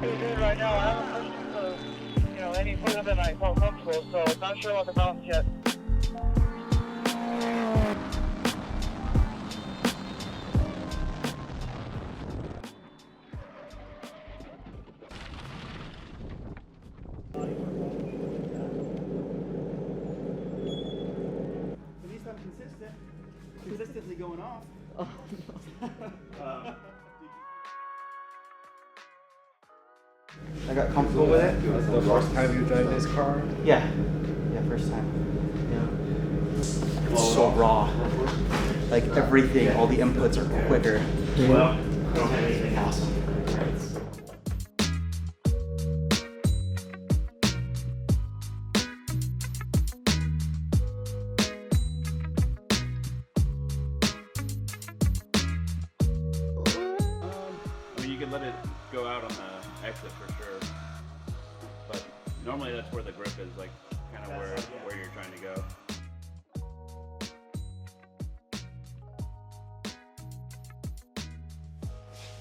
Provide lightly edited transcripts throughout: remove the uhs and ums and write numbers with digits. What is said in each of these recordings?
Too good right now. I haven't pushed to, any further than I felt comfortable, so I'm not sure about the balance yet. At least I'm consistently going off. Oh, no. I got comfortable with it. Was the first time you drove this car? Yeah, first time. Yeah. It's so raw. Like everything, all the inputs are quicker. Well, I don't have anything else. Awesome. You can let it go out on the exit for sure, but normally that's where the grip is, like kind of where you're trying to go.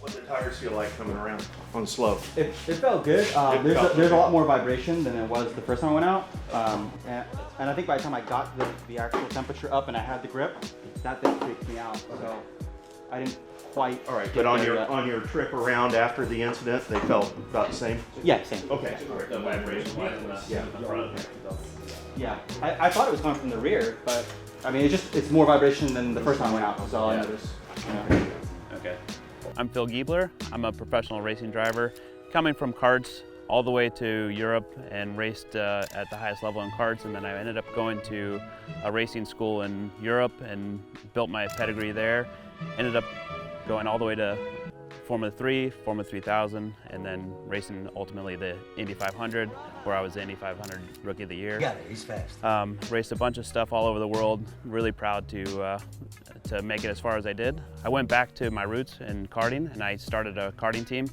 What did the tires feel like coming around on slope? It felt good. There's a lot more vibration than it was the first time I went out. And I think by the time I got the actual temperature up and I had the grip, that thing freaked me out. So I didn't quite. All right, but on your trip around after the incident, they felt about the same? Yeah, same. Okay. The vibration was in the front. Yeah, I thought it was coming from the rear, but I mean, it's more vibration than the first time I went out. That's all I noticed. Okay. I'm Phil Giebler. I'm a professional racing driver coming from karts all the way to Europe and raced at the highest level in karts, and then I ended up going to a racing school in Europe and built my pedigree there. Ended up going all the way to Formula 3, Formula 3000, and then racing ultimately the Indy 500, where I was the Indy 500 Rookie of the Year. Got it, he's fast. Raced a bunch of stuff all over the world. Really proud to make it as far as I did. I went back to my roots in karting, and I started a karting team.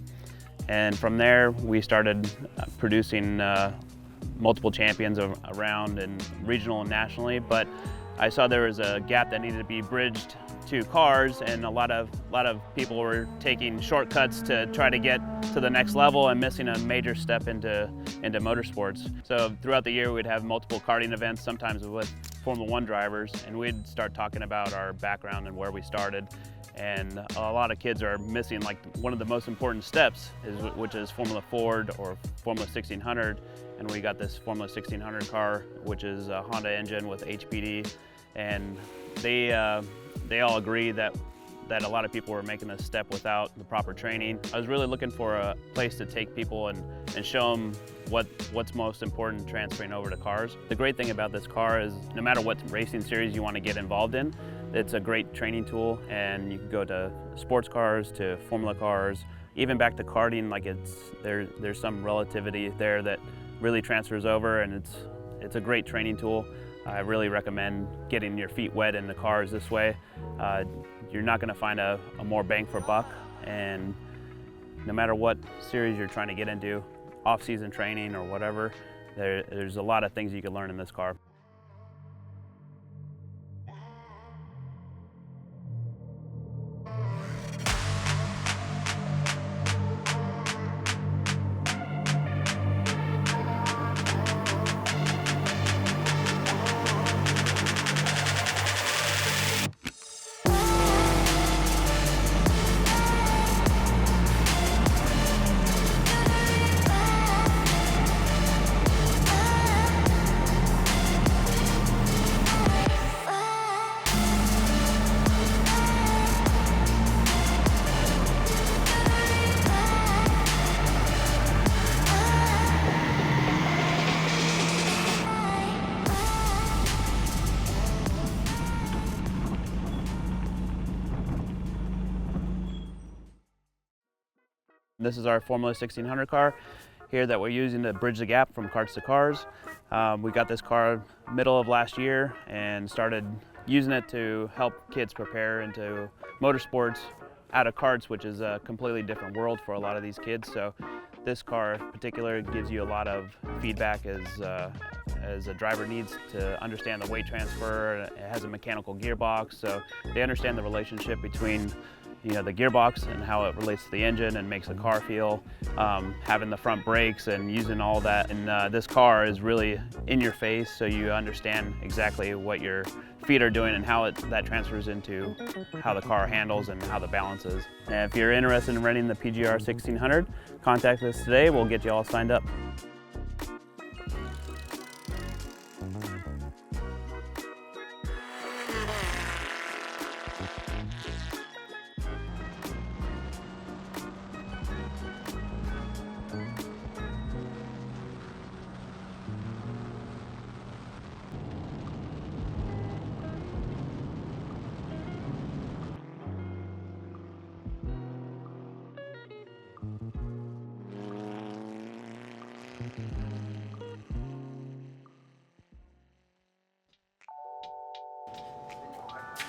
And from there, we started producing multiple champions around and regional and nationally. But I saw there was a gap that needed to be bridged to cars, and a lot of people were taking shortcuts to try to get to the next level and missing a major step into motorsports. So throughout the year, we'd have multiple karting events, sometimes with Formula 1 drivers, and we'd start talking about our background and where we started. And a lot of kids are missing like one of the most important steps, which is Formula Ford or Formula 1600. And we got this Formula 1600 car, which is a Honda engine with HPD. And they all agree that a lot of people were making this step without the proper training. I was really looking for a place to take people and show them what's most important transferring over to cars. The great thing about this car is no matter what racing series you want to get involved in, it's a great training tool, and you can go to sports cars, to Formula cars, even back to karting. Like there's some relativity there that really transfers over, and it's a great training tool. I really recommend getting your feet wet in the cars this way. You're not going to find a more bang for buck, and no matter what series you're trying to get into, off-season training or whatever, there's a lot of things you can learn in this car. This is our Formula 1600 car here that we're using to bridge the gap from karts to cars. We got this car middle of last year and started using it to help kids prepare into motorsports out of karts, which is a completely different world for a lot of these kids. So this car in particular gives you a lot of feedback as a driver needs to understand the weight transfer. It has a mechanical gearbox, so they understand the relationship between you know, the gearbox and how it relates to the engine and makes the car feel, having the front brakes and using all that. And this car is really in your face, so you understand exactly what your feet are doing and how that transfers into how the car handles and how the balance is. And if you're interested in renting the PGR 1600, contact us today. We'll get you all signed up.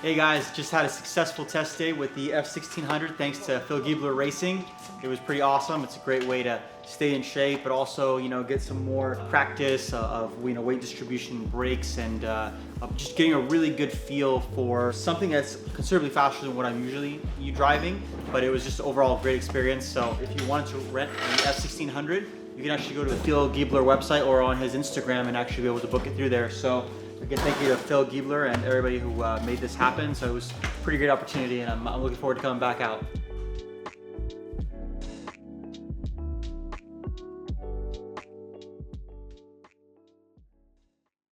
Hey guys, just had a successful test day with the F1600 thanks to Phil Giebler Racing. It was pretty awesome. It's a great way to stay in shape, but also, you know, get some more practice of, you know, weight distribution, brakes, and just getting a really good feel for something that's considerably faster than what I'm usually driving. But it was just overall a great experience. So if you wanted to rent the F1600, you can actually go to the Phil Giebler website or on his Instagram and actually be able to book it through there. So again, thank you to Phil Giebler and everybody who made this happen. So it was a pretty great opportunity, and I'm looking forward to coming back out.